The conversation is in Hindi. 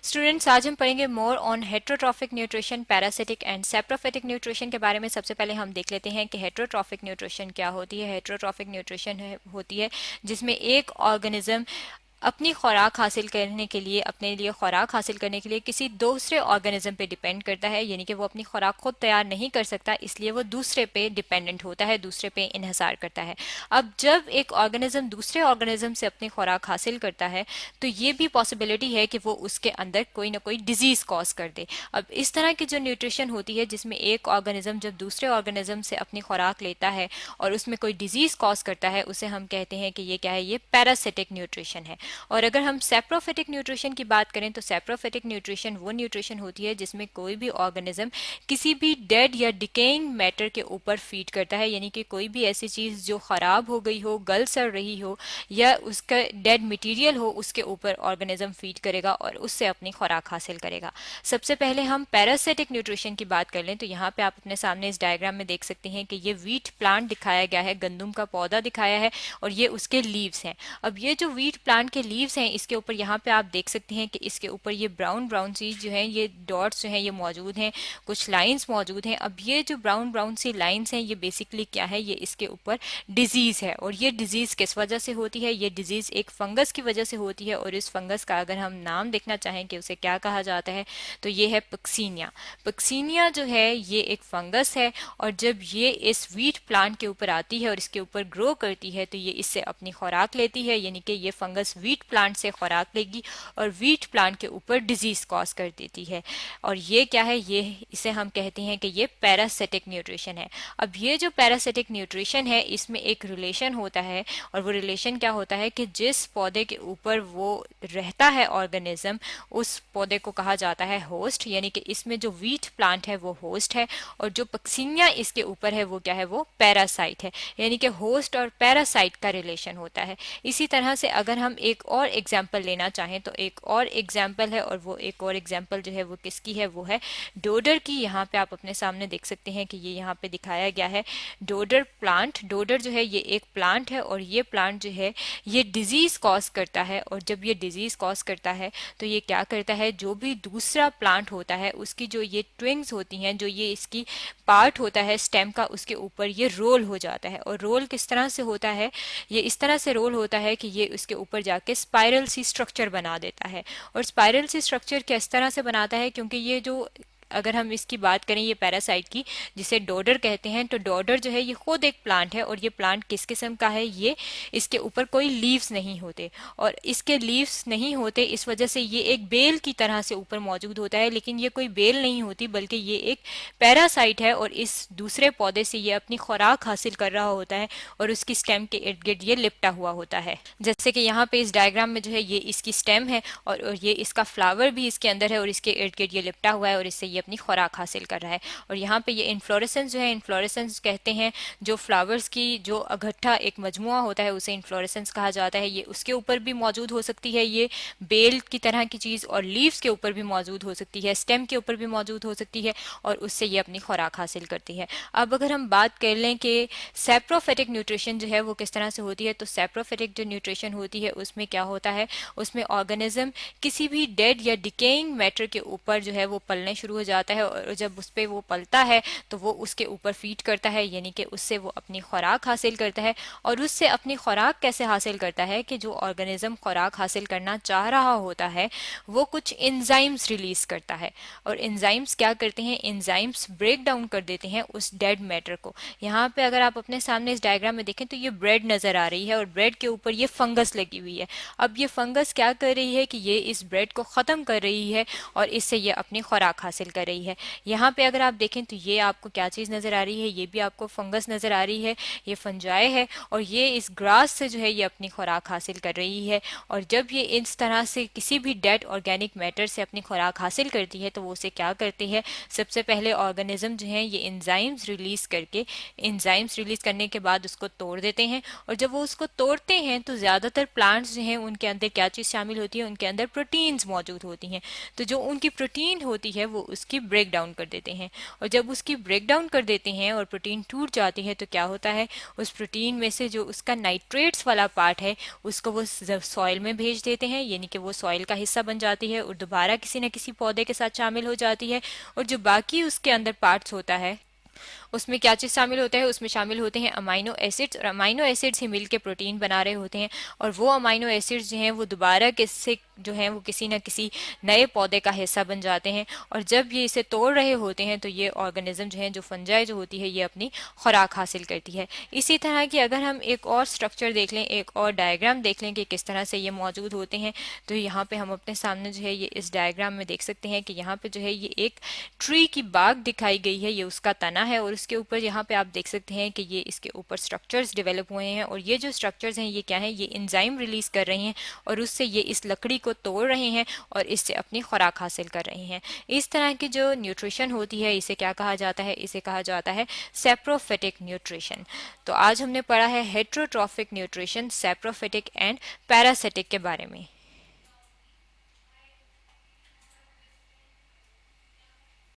स्टूडेंट्स, आज हम पढ़ेंगे more on heterotrophic nutrition, parasitic and saprophytic nutrition के बारे में। सबसे पहले हम देख लेते हैं कि हेट्रोट्रॉफिक न्यूट्रिशन क्या होती है। हेट्रोट्रॉफिक न्यूट्रिशन होती है जिसमें एक ऑर्गेनिज्म अपनी खुराक हासिल करने के लिए, अपने लिए खुराक हासिल करने के लिए किसी दूसरे ऑर्गेनिज्म पे डिपेंड करता है, यानी कि वो अपनी खुराक खुद तैयार नहीं कर सकता, इसलिए वो दूसरे पे डिपेंडेंट होता है, दूसरे पे इन्हिसार करता है। अब जब एक ऑर्गेनिज्म दूसरे ऑर्गेनिज्म से अपनी खुराक हासिल करता है तो ये भी पॉसिबिलिटी है कि वो उसके अंदर कोई ना कोई डिजीज कॉज कर दे। अब इस तरह की जो न्यूट्रिशन होती है जिसमें एक ऑर्गेनिज्म जब दूसरे ऑर्गेनिज्म से अपनी खुराक लेता है और उसमें कोई डिजीज कॉज करता है, उसे हम कहते हैं कि ये क्या है, ये पैरासिटिक न्यूट्रिशन है। और अगर हम सेप्रोफिटिक न्यूट्रिशन की बात करें तो सेप्रोफिटिक न्यूट्रिशन वो न्यूट्रिशन होती है जिसमें कोई भी ऑर्गेनिज्म किसी भी डेड या डिकेइंग मैटर के ऊपर फीड करता है, यानी कि कोई भी ऐसी चीज जो खराब हो गई हो, गल सड़ रही हो या उसका डेड मटेरियल हो, उसके ऊपर ऑर्गेनिज्म फीड करेगा और उससे अपनी खुराक हासिल करेगा। सबसे पहले हम पैरासिटिक न्यूट्रिशन की बात कर लें तो यहाँ पे आप अपने सामने इस डायग्राम में देख सकते हैं कि ये व्हीट प्लांट दिखाया गया है, गंदुम का पौधा दिखाया है और ये उसके लीव्स हैं। अब ये जो व्हीट प्लांट के लीव्स हैं, इसके ऊपर यहाँ पे आप देख सकते हैं कि इसके ऊपर ये ब्राउन ब्राउन सी जो है, ये डॉट्स जो हैं ये मौजूद हैं, कुछ लाइंस मौजूद हैं। अब ये जो ब्राउन ब्राउन सी लाइंस हैं ये बेसिकली क्या है, ये इसके ऊपर डिजीज है। और ये डिजीज किस वजह से होती है, ये डिजीज एक फंगस की वजह से होती है। और इस फंगस का अगर हम नाम देखना चाहें कि उसे क्या कहा जाता है तो ये है पक्सीनिया। पक्सीनिया जो है ये एक फंगस है और जब ये इस व्हीट प्लांट के ऊपर आती है और इसके ऊपर ग्रो करती है तो ये इससे अपनी खुराक लेती है, यानी कि ये फंगस व्हीट प्लांट से खुराक लेगी और व्हीट प्लांट के ऊपर डिजीज कॉज कर देती है। और ये क्या है, ये इसे हम कहते हैं कि ये पैरासिटिक न्यूट्रिशन है। अब ये जो पैरासिटिक न्यूट्रिशन है इसमें एक रिलेशन होता है और वो रिलेशन क्या होता है कि जिस पौधे के ऊपर वो रहता है ऑर्गेनिज्म, उस पौधे को कहा जाता है होस्ट, यानी कि इसमें जो व्हीट प्लांट है वो होस्ट है और जो पक्सीनिया इसके ऊपर है वो क्या है, वो पैरासाइट है। यानी कि होस्ट और पैरासाइट का रिलेशन होता है। इसी तरह से अगर हम एक और एग्जाम्पल लेना चाहें तो एक और एग्जाम्पल है, और वो एक और एग्जाम्पल जो है वो किसकी है, वो है डोडर की। यहाँ पे आप अपने सामने देख सकते हैं कि ये यहाँ पे दिखाया गया है डोडर प्लांट। डोडर जो है ये एक प्लांट है और ये प्लांट जो है ये डिजीज कॉज करता है। और जब ये डिजीज कॉज करता है तो ये क्या करता है, जो भी दूसरा प्लांट होता है उसकी जो ये ट्विंग्स होती हैं, जो ये इसकी पार्ट होता है स्टेम का, उसके ऊपर ये रोल हो जाता है। और रोल किस तरह से होता है, ये इस तरह से रोल होता है कि ये उसके ऊपर जाके स्पाइरल सी स्ट्रक्चर बना देता है। और स्पाइरल सी स्ट्रक्चर किस तरह से बनाता है, क्योंकि ये जो, अगर हम इसकी बात करें ये पैरासाइट की जिसे डोडर कहते हैं, तो डोडर जो है ये खुद एक प्लांट है। और ये प्लांट किस किस्म का है, ये इसके ऊपर कोई लीव्स नहीं होते और इसके लीव्स नहीं होते इस वजह से ये एक बेल की तरह से ऊपर मौजूद होता है, लेकिन ये कोई बेल नहीं होती बल्कि ये एक पैरासाइट है और इस दूसरे पौधे से ये अपनी खुराक हासिल कर रहा होता है और उसकी स्टेम के इर्द गिर्द ये लिपटा हुआ होता है। जैसे कि यहाँ पे इस डायग्राम में जो है ये इसकी स्टेम है और ये इसका फ्लावर भी इसके अंदर है और इसके इर्द गिर्द ये लिपटा हुआ है और इससे ये अपनी खुराक हासिल कर रहा है। और यहाँ पे ये इन्फ्लोरेसेंस जो है, इन्फ्लोरेसेंस कहते हैं जो फ्लावर्स की जो इकट्ठा एक मजमुआ होता है उसे इन्फ्लोरेसेंस कहा जाता है। ये उसके ऊपर भी मौजूद हो सकती है, ये बेल की तरह की चीज, और लीव्स के ऊपर भी मौजूद हो सकती है, स्टेम के ऊपर भी मौजूद हो सकती है और उससे ये अपनी खुराक हासिल करती है। अब अगर हम बात कर लें कि सेप्रोफिटिक न्यूट्रिशन जो है वो किस तरह से होती है, तो सेप्रोफिटिक जो न्यूट्रिशन होती है उसमें क्या होता है, उसमें ऑर्गेनिज्म किसी भी डेड या डिकेइंग मैटर के ऊपर जो है वो पलने शुरू हो जाता है और जब उस पर वो पलता है तो वो उसके ऊपर फीड करता है, यानी कि उससे वो अपनी खुराक हासिल करता है। और उससे अपनी खुराक कैसे हासिल करता है कि जो ऑर्गेनिज्म खुराक हासिल करना चाह रहा होता है वो कुछ एंजाइम्स रिलीज करता है। और एंजाइम्स क्या करते हैं, एंजाइम्स ब्रेक डाउन कर देते हैं उस डेड मैटर को। यहाँ पे अगर आप अपने सामने इस डायग्राम में देखें तो ये ब्रेड नजर आ रही है और ब्रेड के ऊपर ये फंगस लगी हुई है। अब ये फंगस क्या कर रही है कि ये इस ब्रेड को खत्म कर रही है और इससे ये अपनी खुराक हासिल कर रही है। यहाँ पे अगर आप देखें तो ये आपको क्या चीज नजर आ रही है, ये भी आपको फंगस नजर आ रही है, ये फंजाई है और ये इस ग्रास से जो है ये अपनी खुराक हासिल कर रही है। और जब ये इस तरह से किसी भी डेड ऑर्गेनिक मैटर से अपनी खुराक हासिल करती है तो वो उसे क्या करती है, सबसे पहले ऑर्गेनिज्म जो है ये एंजाइम्स रिलीज करके, एंजाइम्स रिलीज करने के बाद उसको तोड़ देते हैं। और जब वो उसको तोड़ते हैं तो ज्यादातर प्लांट्स जो हैं उनके अंदर क्या चीज शामिल होती है, उनके अंदर प्रोटीन्स मौजूद होती हैं। तो जो उनकी प्रोटीन होती है वो उसकी ब्रेक डाउन कर देते हैं। और जब उसकी ब्रेक डाउन कर देते हैं और प्रोटीन टूट जाती है तो क्या होता है, उस प्रोटीन में से जो उसका नाइट्रेट्स वाला पार्ट है उसको वो सॉइल में भेज देते हैं, यानी कि वो सॉइल का हिस्सा बन जाती है और दोबारा किसी न किसी पौधे के साथ शामिल हो जाती है। और जो बाकी उसके अंदर पार्ट्स होता है उसमें क्या चीज़ शामिल होता है, उसमें शामिल होते हैं अमाइनो एसिड्स, और अमाइनो एसिड्स ही मिलके प्रोटीन बना रहे होते हैं। और वो अमाइनो एसिड्स जो हैं वो दोबारा किससे जो हैं वो किसी न किसी नए पौधे का हिस्सा बन जाते हैं। और जब ये इसे तोड़ रहे होते हैं तो ये ऑर्गेनिज्म जो है, जो फंजाई जो होती है, ये अपनी खुराक हासिल करती है। इसी तरह की अगर हम एक और स्ट्रक्चर देख लें, एक और डायग्राम देख लें कि किस तरह से ये मौजूद होते हैं, तो यहाँ पे हम अपने सामने जो है ये इस डायग्राम में देख सकते हैं कि यहाँ पे जो है ये एक ट्री की बाग दिखाई गई है, ये उसका तना है। और उसके ऊपर यहाँ पे आप देख सकते हैं कि ये इसके ऊपर स्ट्रक्चर्स डेवलप हुए हैं। और ये जो स्ट्रक्चर्स हैं ये क्या है, ये एंजाइम रिलीज कर रहे हैं और उससे ये इस लकड़ी को तोड़ रहे हैं और इससे अपनी खुराक हासिल कर रहे हैं। इस तरह की जो न्यूट्रिशन होती है इसे क्या कहा जाता है, इसे कहा जाता है सैप्रोफिटिक न्यूट्रिशन। तो आज हमने पढ़ा है heterotrophic nutrition, saprophytic and parasitic के बारे में।